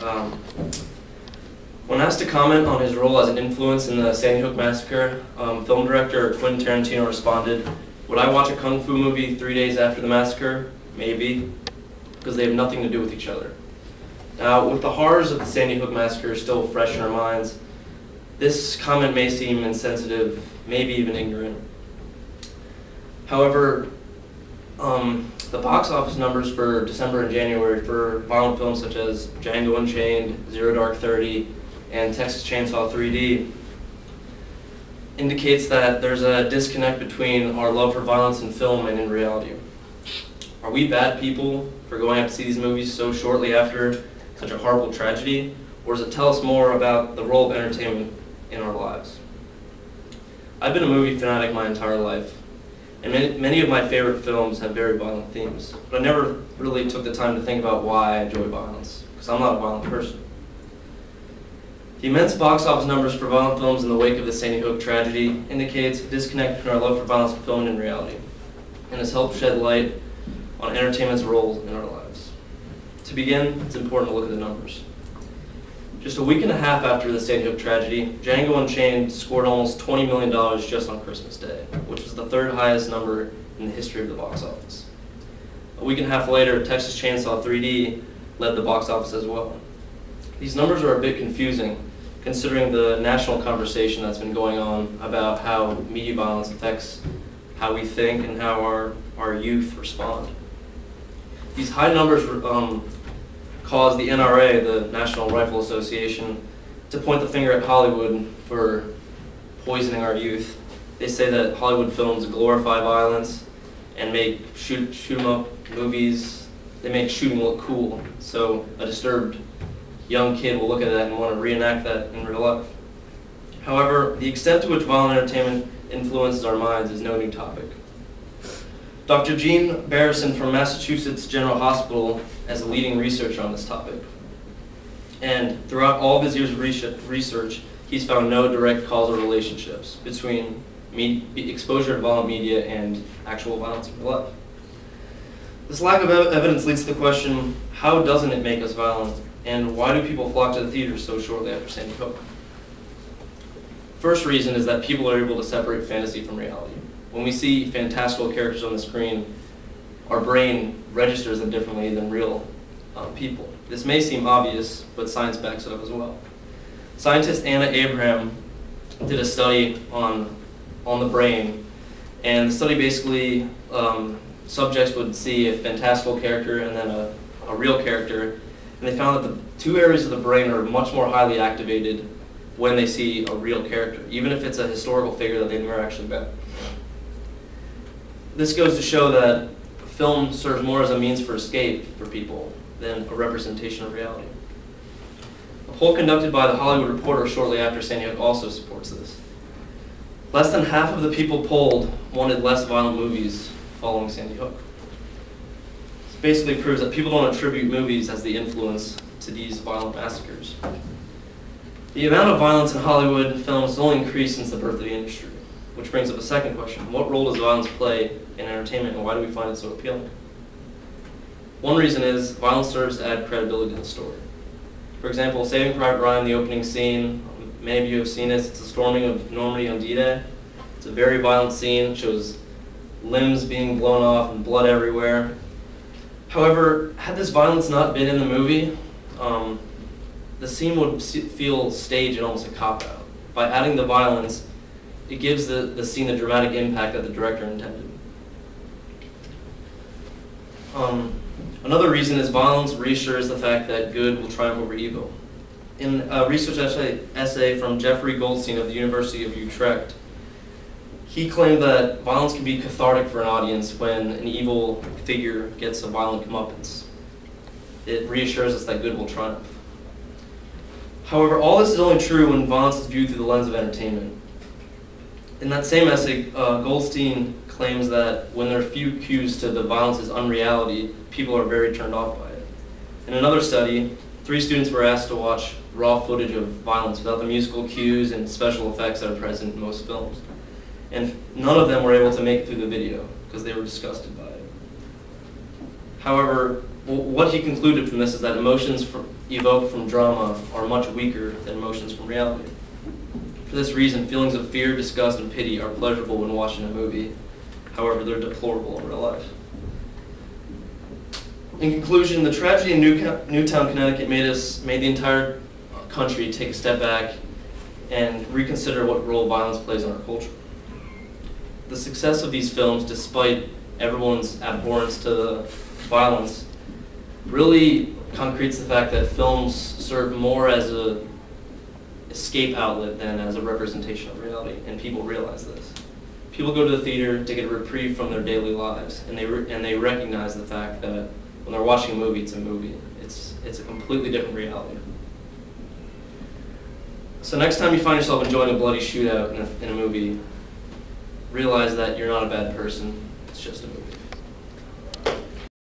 Um, when asked to comment on his role as an influence in the Sandy Hook Massacre, film director Quentin Tarantino responded, "Would I watch a kung fu movie 3 days after the massacre? Maybe, because they have nothing to do with each other." Now, with the horrors of the Sandy Hook Massacre still fresh in our minds, this comment may seem insensitive, maybe even ignorant. However, the box office numbers for December and January for violent films such as Django Unchained, Zero Dark 30, and Texas Chainsaw 3D indicates that there's a disconnect between our love for violence in film and in reality. Are we bad people for going out to see these movies so shortly after such a horrible tragedy, or does it tell us more about the role of entertainment in our lives? I've been a movie fanatic my entire life, and many of my favorite films have very violent themes, but I never really took the time to think about why I enjoy violence, because I'm not a violent person. The immense box office numbers for violent films in the wake of the Sandy Hook tragedy indicates a disconnect between our love for violence in film and in reality, and has helped shed light on entertainment's role in our lives. To begin, it's important to look at the numbers. Just a week and a half after the Sandy Hook tragedy, Django Unchained scored almost $20 million just on Christmas Day, which was the third highest number in the history of the box office. A week and a half later, Texas Chainsaw 3D led the box office as well. These numbers are a bit confusing, considering the national conversation that's been going on about how media violence affects how we think and how our youth respond. These high numbers caused the NRA, the National Rifle Association, to point the finger at Hollywood for poisoning our youth. They say that Hollywood films glorify violence and make shoot 'em up movies. They make shooting look cool, so a disturbed young kid will look at that and want to reenact that in real life. However, the extent to which violent entertainment influences our minds is no new topic. Dr. Gene Barrison from Massachusetts General Hospital is a leading researcher on this topic. And throughout all of his years of research, he's found no direct causal relationships between exposure to violent media and actual violence in real life. This lack of evidence leads to the question, how doesn't it make us violent? And why do people flock to the theaters so shortly after Sandy Hook? First reason is that people are able to separate fantasy from reality. When we see fantastical characters on the screen, our brain registers them differently than real people. This may seem obvious, but science backs it up as well. Scientist Anna Abraham did a study on the brain, and the study basically, subjects would see a fantastical character and then a real character, and they found that the two areas of the brain are much more highly activated when they see a real character, even if it's a historical figure that they've never actually met. This goes to show that film serves more as a means for escape for people than a representation of reality. A poll conducted by the Hollywood Reporter shortly after Sandy Hook also supports this. Less than half of the people polled wanted less violent movies following Sandy Hook. This basically proves that people don't attribute movies as the influence to these violent massacres. The amount of violence in Hollywood films has only increased since the birth of the industry, which brings up a second question. What role does violence play in entertainment, and why do we find it so appealing? One reason is violence serves to add credibility to the story. For example, Saving Private Ryan, the opening scene, many of you have seen this, it's the storming of Normandy on D-Day. It's a very violent scene, it shows limbs being blown off and blood everywhere. However, had this violence not been in the movie, the scene would feel staged and almost a cop-out. By adding the violence, it gives the scene the dramatic impact that the director intended. Another reason is violence reassures the fact that good will triumph over evil. In a research essay from Jeffrey Goldstein of the University of Utrecht, he claimed that violence can be cathartic for an audience when an evil figure gets a violent comeuppance. It reassures us that good will triumph. However, all this is only true when violence is viewed through the lens of entertainment. In that same essay, Goldstein claims that when there are few cues to the violence's unreality, people are very turned off by it. In another study, 3 students were asked to watch raw footage of violence without the musical cues and special effects that are present in most films. And none of them were able to make it through the video because they were disgusted by it. However, what he concluded from this is that emotions evoked from drama are much weaker than emotions from reality. For this reason, feelings of fear, disgust, and pity are pleasurable when watching a movie. However, they're deplorable in real life. In conclusion, the tragedy in Newtown, Connecticut made the entire country take a step back and reconsider what role violence plays in our culture. The success of these films, despite everyone's abhorrence to the violence, really concretes the fact that films serve more as an escape outlet than as a representation of reality, and people realize this. People go to the theater to get a reprieve from their daily lives, and they recognize the fact that when they're watching a movie, it's a movie. It's a completely different reality. So next time you find yourself enjoying a bloody shootout in a movie, realize that you're not a bad person. It's just a movie.